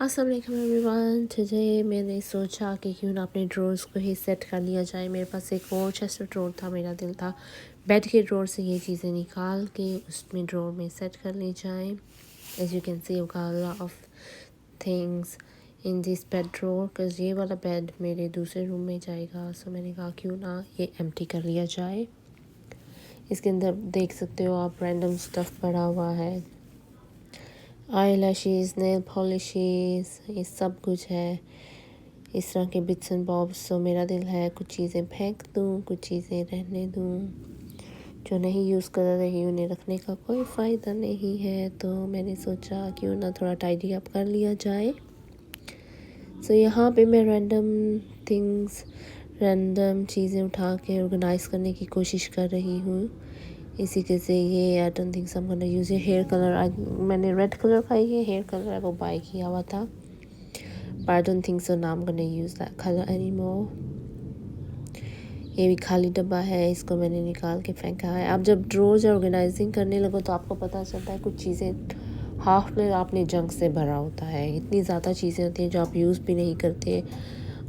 अस्सलाम वालेकुम everyone. Today मैंने सोचा कि क्यों ना अपने ड्रॉर्स को ही सेट कर लिया जाए। मेरे पास एक और चेस्ट ड्रॉर था, मेरा दिल था बेड के ड्रॉर से ये चीज़ें निकाल के उसमें ड्रॉर में सेट कर ली जाए। As you can see lot of things in this bed drawer because ये वाला बेड मेरे दूसरे रूम में जाएगा। सो मैंने कहा क्यों ना ये एम्प्टी कर लिया जाए। इसके अंदर देख सकते हो आप रैंडम स्टफ़ पड़ा हुआ है, आई लैशेज़, नेल पॉलिशेस, ये सब कुछ है, इस तरह के बिट्स एंड बॉब्स। तो मेरा दिल है कुछ चीज़ें फेंक दूँ, कुछ चीज़ें रहने दूँ। जो नहीं यूज़ कर रही उन्हें रखने का कोई फ़ायदा नहीं है, तो मैंने सोचा क्यों ना थोड़ा टाइडी अप कर लिया जाए। सो यहाँ पे मैं रैंडम चीज़ें उठा के ऑर्गेनाइज़ करने की कोशिश कर रही हूँ। इसी के से ये I don't think so I am gonna use ये हेयर कलर। मैंने रेड कलर का ये हेयर कलर है वो बाय किया हुआ था, but I don't think so now I am gonna use that colour anymore. ये भी खाली डब्बा है, इसको मैंने निकाल के फेंका है। आप जब ड्रॉर्स ऑर्गेनाइजिंग करने लगो तो आपको पता चलता है कुछ चीज़ें हाफ में आपने जंक से भरा होता है। इतनी ज़्यादा चीज़ें होती हैं जो आप यूज़ भी नहीं करते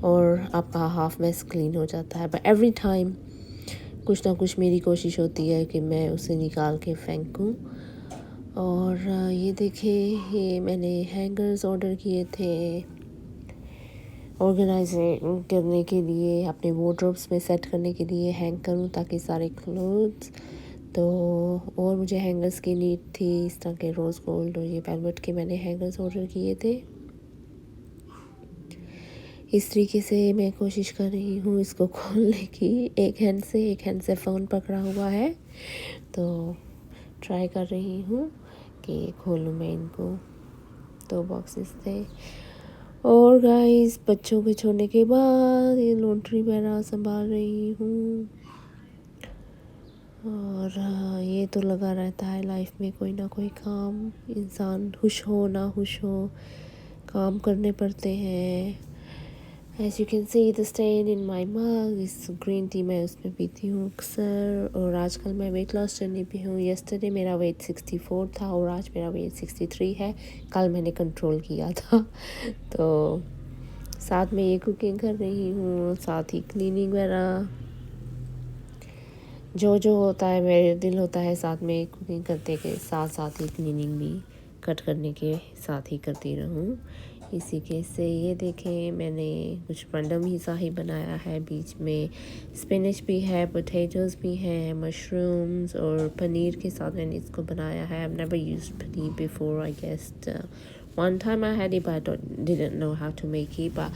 और आपका हाफ मैस क्लीन हो जाता है। बट एवरी टाइम कुछ ना कुछ मेरी कोशिश होती है कि मैं उसे निकाल के फेंकूं। और ये देखिए, ये मैंने हैंगर्स ऑर्डर किए थे ऑर्गेनाइज करने के लिए, अपने वार्डरोब्स में सेट करने के लिए हैंग करूं ताकि सारे क्लोथ्स। तो और मुझे हैंगर्स की नीड थी, इस तरह के रोज़ गोल्ड और ये वेलवेट के मैंने हैंगर्स ऑर्डर किए थे। इस तरीके से मैं कोशिश कर रही हूँ इसको खोलने की। एक हैंड से फ़ोन पकड़ा हुआ है, तो ट्राई कर रही हूँ कि खोलूँ मैं इनको। 2 बॉक्सेस थे। और गाइस बच्चों के छोड़ने के बाद ये लॉन्ड्री वगैरह संभाल रही हूँ। और ये तो लगा रहता है लाइफ में कोई ना कोई काम, इंसान खुश हो ना खुश हो काम करने पड़ते हैं। As you can see the stain in my mug, इस ग्रीन टी मैं उसमें पीती हूँ अक्सर। और आजकल मैं वेट लॉस जर्नी पे हूँ। यस्टरडे मेरा वेट 64 था और आज मेरा वेट 63 है। कल मैंने कंट्रोल किया था। तो साथ में ये कुकिंग कर रही हूँ, साथ ही क्लीनिंग वगैरह जो होता है, मेरे दिल होता है साथ में कुकिंग करते के साथ साथ ही क्लीनिंग भी कट करने के साथ ही करती रहूँ। इसी के से ये देखें मैंने कुछ रैंडम ही सा ही बनाया है। बीच में स्पिनच भी है, पोटैटोज़ भी हैं, मशरूम्स और पनीर के साथ मैंने इसको बनाया है। I've never used paneer before, I guess one time I had it but I didn't know how to make it, but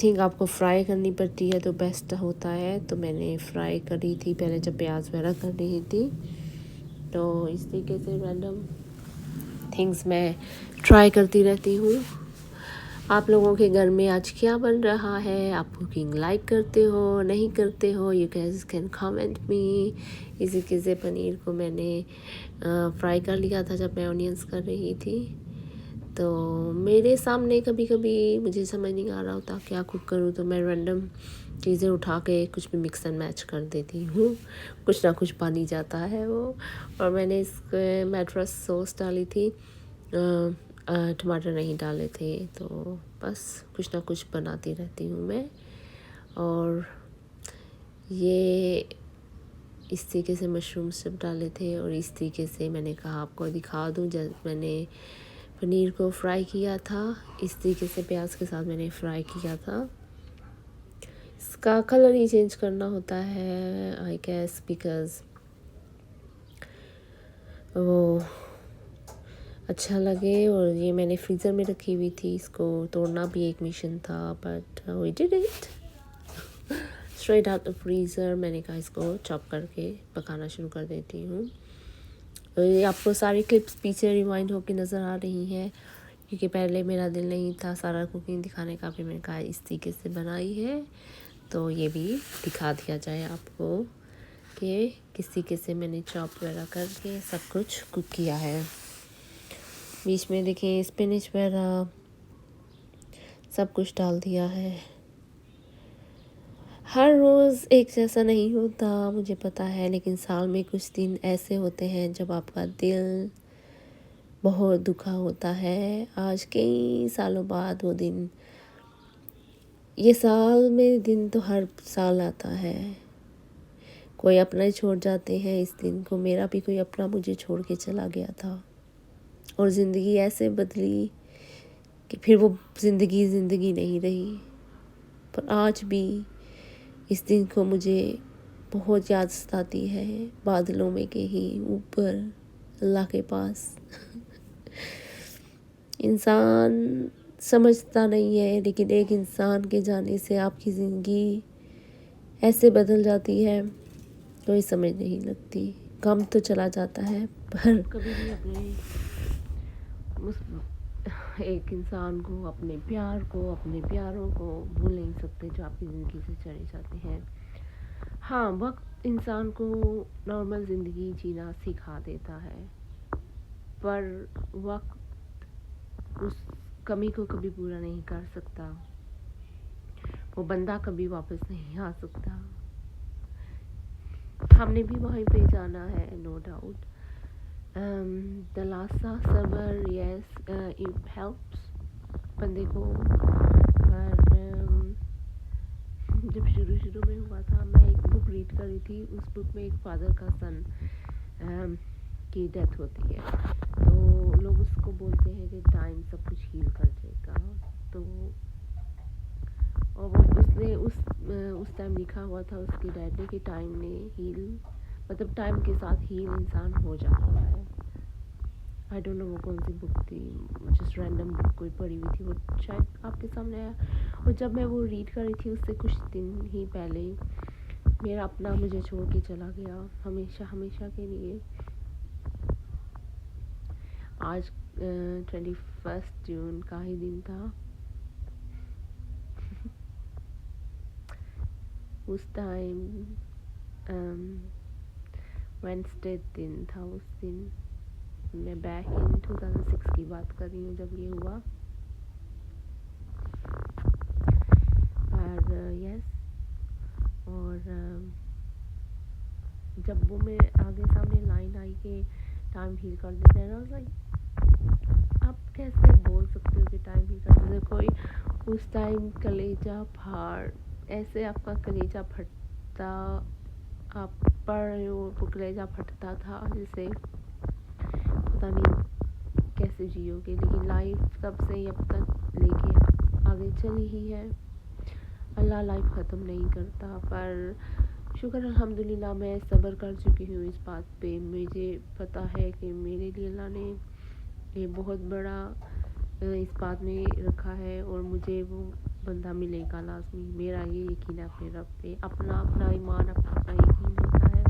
think आपको फ्राई करनी पड़ती है तो बेस्ट होता है। तो मैंने फ्राई करी थी पहले जब प्याज वगैरह कर रही थी। तो इस तरीके से रैंडम थिंग्स मैं ट्राई करती रहती हूँ। आप लोगों के घर में आज क्या बन रहा है? आप कुकिंग लाइक करते हो नहीं करते हो? You guys can comment me. इसी के से पनीर को मैंने फ्राई कर लिया था जब मैं ऑनियंस कर रही थी। तो मेरे सामने कभी कभी मुझे समझ नहीं आ रहा होता क्या कुक करूँ, तो मैं रैंडम चीज़ें उठा के कुछ भी मिक्स एंड मैच कर देती हूँ। कुछ ना कुछ बन ही जाता है वो। और मैंने इस मैट्रस सॉस डाली थी, टमाटर नहीं डाले थे। तो बस कुछ ना कुछ बनाती रहती हूँ मैं। और ये इस तरीके से मशरूम सब डाले थे और इस तरीके से मैंने कहा आपको दिखा दूँ जब मैंने पनीर को फ्राई किया था। इस तरीके से प्याज के साथ मैंने फ्राई किया था। इसका कलर ही चेंज करना होता है आई गेस, बिकॉज वो अच्छा लगे। और ये मैंने फ्रीज़र में रखी हुई थी, इसको तोड़ना भी एक मिशन था, but we did it straight out the freezer. मैंने कहा इसको चॉप करके पकाना शुरू कर देती हूँ। तो ये आपको सारी क्लिप्स पीछे रिवाइंड होके नज़र आ रही हैं, क्योंकि पहले मेरा दिल नहीं था सारा कुकिंग दिखाने का। भी मैंने कहा इस तरीके से बनाई है तो ये भी दिखा दिया जाए आपको कि किस तरीके से मैंने चॉप वगैरह करके सब कुछ कुक किया है। बीच में देखिए स्पिनच वगैरह सब कुछ डाल दिया है। हर रोज़ एक जैसा नहीं होता मुझे पता है, लेकिन साल में कुछ दिन ऐसे होते हैं जब आपका दिल बहुत दुखा होता है। आज कई सालों बाद वो दिन, ये साल में दिन तो हर साल आता है, कोई अपना ही छोड़ जाते हैं इस दिन को। मेरा भी कोई अपना मुझे छोड़ के चला गया था और ज़िंदगी ऐसे बदली कि फिर वो ज़िंदगी नहीं रही। पर आज भी इस दिन को मुझे बहुत याद सताती है, बादलों में कहीं ऊपर अल्लाह के पास। इंसान समझता नहीं है, लेकिन एक इंसान के जाने से आपकी ज़िंदगी ऐसे बदल जाती है, कोई समझ नहीं लगती। गम तो चला जाता है, पर कभी भी अपने उस एक इंसान को, अपने प्यार को, अपने प्यारों को भूल नहीं सकते जो आपकी ज़िंदगी से चले जाते हैं। हाँ, वक्त इंसान को नॉर्मल ज़िंदगी जीना सिखा देता है, पर वक्त उस कमी को कभी पूरा नहीं कर सकता। वो बंदा कभी वापस नहीं आ सकता। हमने भी वहीं पे जाना है, no doubt. The Lhasa Sabar, yes, it helps बंदे को। पर जब शुरू में हुआ था, मैं एक बुक रीड कर रही थी, उस बुक में एक फादर का सन की डेथ होती है, तो लोग उसको बोलते हैं कि टाइम सब कुछ हील कर देगा। तो और वो उसने उस टाइम लिखा हुआ था उसके डैड ने कि टाइम ने हील, मतलब टाइम के साथ हील इंसान हो जाता है। आई डोंट नो वो कौन सी बुक थी, जस्ट रैंडम बुक कोई पढ़ी हुई थी, वो शायद आपके सामने आया। और जब मैं वो रीड कर रही थी, उससे कुछ दिन ही पहले मेरा अपना मुझे छोड़ के चला गया, हमेशा के लिए। आज 21 जून का ही दिन था। उस टाइम वेडनेसडे दिन था। उस दिन मैं बैक इन 2006 की बात कर रही हूँ जब ये हुआ। और यस, और जब वो मेरे आगे सामने लाइन आई कि टाइम हील कर देते हैं ना, आप कैसे बोल सकते हो कि टाइम हील कर देते? कोई उस टाइम कलेजा फाड़, ऐसे आपका कलेजा फटता, आप पढ़ रहे हो वो कलेजा फटता था, जैसे पता नहीं कैसे जियोगे। लेकिन लाइफ तब से अब तक लेके आगे चली ही है। अल्लाह लाइफ ख़त्म नहीं करता, पर शुक्र अल्हम्दुलिल्लाह मैं सब्र कर चुकी हूँ इस बात पे। मुझे पता है कि मेरे लिए अल्लाह ने ये बहुत बड़ा इस बात में रखा है, और मुझे वो बंदा मिलेगा लाजमी। मेरा ये यकीन है अपने रब पे, अपना अपना ईमान, अपना अपना यकीन होता है।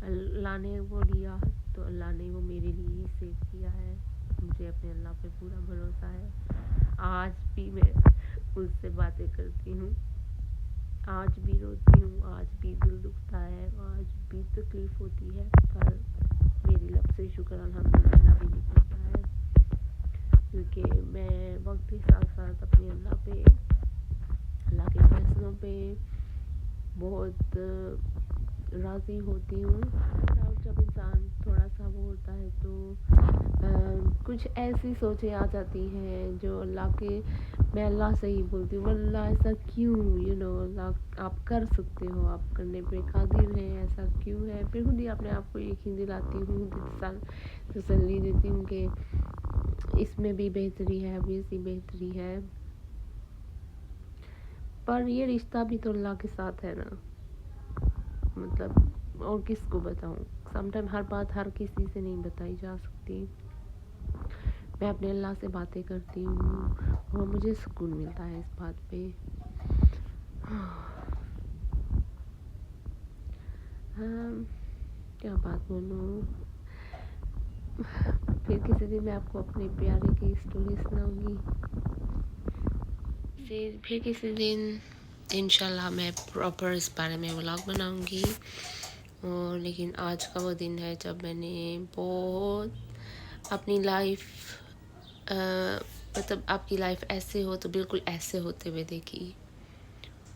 अल्लाह ने वो लिया तो अल्लाह ने वो मेरे लिए ही सेव किया है। मुझे अपने अल्लाह पे पूरा भरोसा है। आज भी मैं उससे बातें करती हूँ, आज भी रोती हूँ, आज भी दिल दुखता है, आज भी तकलीफ़ होती है, पर मेरी लब से शुक्र अल्हम्दुलिल्लाह भी निकलता है, क्योंकि मैं वक्त के साथ साथ अपने अल्लाह पे, अल्लाह के फैसलों पे बहुत राज़ी होती हूँ। जब इंसान थोड़ा सा वो होता है तो कुछ ऐसी सोचें आ जाती हैं जो अल्लाह के, मैं अल्लाह से ही बोलती हूँ, अल्लाह ऐसा क्यों, अल्लाह आप कर सकते हो, आप करने पे कादिर हैं, ऐसा क्यों है? फिर खुद ही अपने आप को यकीन दिलाती हूँ, तसल्ली देती हूँ कि इसमें भी बेहतरी है, अभी ऐसी बेहतरी है। पर ये रिश्ता भी तो अल्लाह के साथ है ना, मतलब और किसको बताऊँ? समटाइम हर बात हर किसी से नहीं बताई जा सकती। मैं अपने अल्लाह से बातें करती हूँ और मुझे सुकून मिलता है इस बात पे। हाँ, क्या बात बोलूँ। फिर किसी दिन मैं आपको अपने प्यारे की स्टोरी सुनाऊँगी। फिर किसी दिन इंशाल्लाह मैं प्रॉपर इस बारे में व्लॉग बनाऊँगी। और लेकिन आज का वो दिन है जब मैंने बहुत अपनी लाइफ, मतलब आपकी लाइफ ऐसे हो तो बिल्कुल ऐसे होते हुए देखी,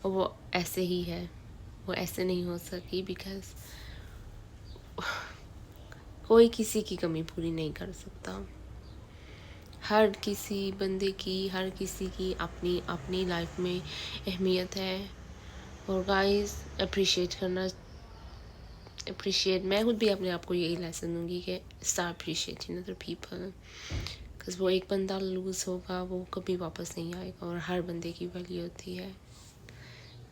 और वो ऐसे ही है, वो ऐसे नहीं हो सकी बिकॉज़ कोई किसी की कमी पूरी नहीं कर सकता। हर किसी बंदे की, हर किसी की अपनी अपनी लाइफ में अहमियत है। और गाइस अप्रिशिएट मैं खुद भी अपने आप को यही लेसन दूंगी कि start appreciating other people, because वो एक बंदा लूज़ होगा वो कभी वापस नहीं आएगा, और हर बंदे की वैल्यू होती है।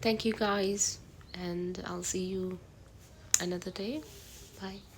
Thank you guys, and I will see you another day. Bye.